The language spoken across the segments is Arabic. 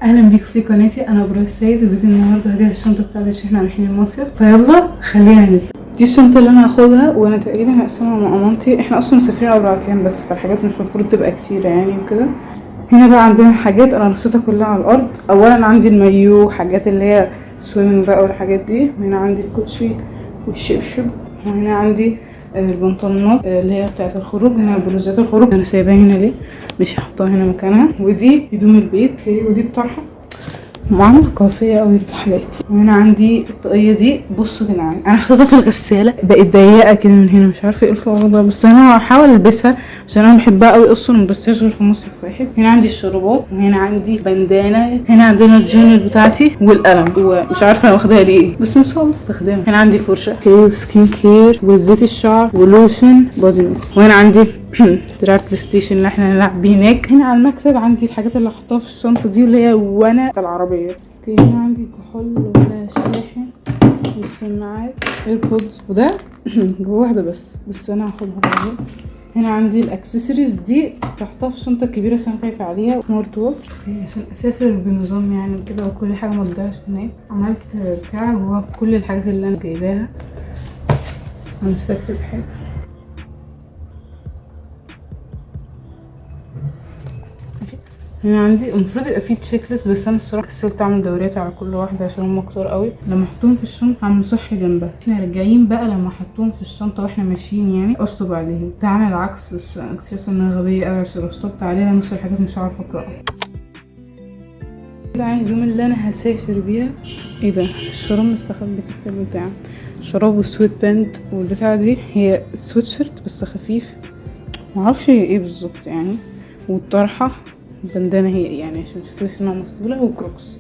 اهلا بيكم في قناتي. انا ابراهيم السيد. فيديو النهارده هجهز الشنطه بتاعتي عشان احنا رايحين المصيف، فيلا خلينا نبدا. دي الشنطه اللي انا هاخدها، وانا تقريبا هقسمها مع مامتي. احنا اصلا مسافرين 4 ايام بس، فالحاجات مش المفروض تبقى كتيره يعني وكده. هنا بقى عندنا حاجات انا رصيتها كلها على الارض. اولا عندي المايو، حاجات اللي هي سويمنج بقى والحاجات دي. وهنا عندي الكوتشي والشبشب. وهنا عندي البنطلونات اللي هي بتاعت الخروج. هنا بلوزات الخروج انا سايباها هنا ليه، مش هحطها هنا مكانها. ودي هدوم البيت، ودي الطرحه معاملة قاسية قوي لحالاتي. وهنا عندي الطاقية دي. بصوا يا جدعان، انا حطيتها في الغسالة بقت ضيقة كده من هنا، مش عارفة ايه الفوضى ده، بس انا هحاول البسها عشان انا بحبها قوي اصلا، ما بلبسهاش غير في مصيف واحد. هنا عندي الشرابات، وهنا عندي بندانة. هنا عندنا الجورنال بتاعتي والقلم، ومش عارفة انا واخداها ليه بس ان شاء الله استخدمها. هنا عندي فرشة وسكين كير وزيت الشعر ولوشن بودي ميست. وهنا عندي دراع بلاي ستيشن اللي احنا هنلعب بيه هناك. هنا على المكتب عندي الحاجات اللي هحطها في الشنطه دي، واللي هي وانا في العربيه. اوكي، هنا عندي كحول، وهنا الشاحن والسماعات ايربودز. وده جوه واحده بس انا هاخدها برضه. هنا عندي الاكسسوارز دي بحطها في الشنطه الكبيره عشان خايفه عليها. سمارت واتش عشان اسافر بنظام يعني كده، وكل حاجه ما تضيعش هناك. عملت بتاع جوه كل الحاجات اللي انا جايباها. انا مستكتب حاجه. هنا عندي المفروض يبقى فيه تشيك ليست، بس انا الصراحه كسلت اعمل دوريات على كل واحده عشان هم كتار قوي. لما احطهم في الشنطه هعمل صحي جنبها. احنا راجعين بقى لما احطهم في الشنطه واحنا ماشيين يعني اشطب عليهم. كنت هعمل العكس بس اكتشفت ان انا غبيه قوي، عشان لو اشطبت عليها نص الحاجات مش هعرف اقراها. ده الهدوم اللي انا هسافر بيها. ايه ده؟ الشراب مستخبي تحت البتاع. شراب والسويت باند، والبتاعه دي هي سويت شيرت بس خفيف، معرفش هي ايه بالظبط يعني. والطرحه البندانة هي يعني عشان متفتكرش انها مسطولة، وكروكس.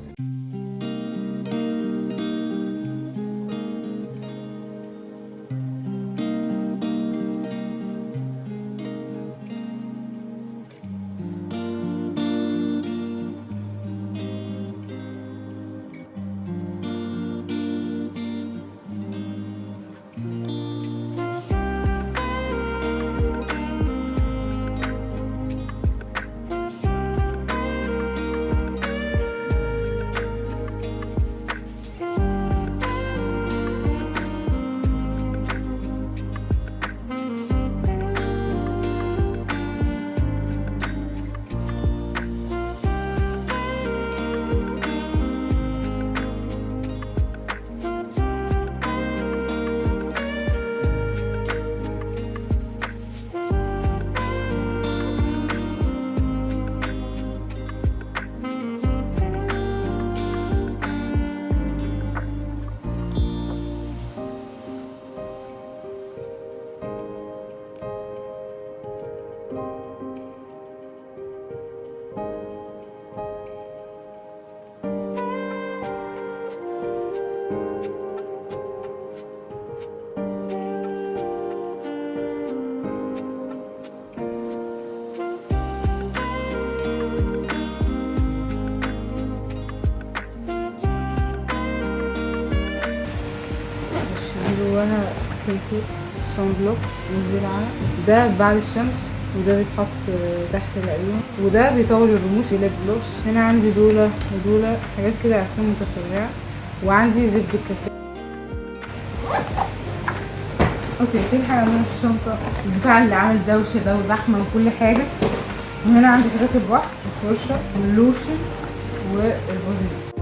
جواها سكين صن بلوك وزرعة. ده بعد الشمس، وده بيتحط تحت العيون، وده بيطول الرموش. ليب جلوس. هنا عندي دولة ودولة حاجات كده عارفين متفرعة. وعندي زبدة الكاكاو. اوكي، في حاجة عندنا في الشنطة البتاع اللي عامل دوشة ده وزحمة وكل حاجة. وهنا عندي حاجات البحر، الفرشة واللوشن والبودي ميست.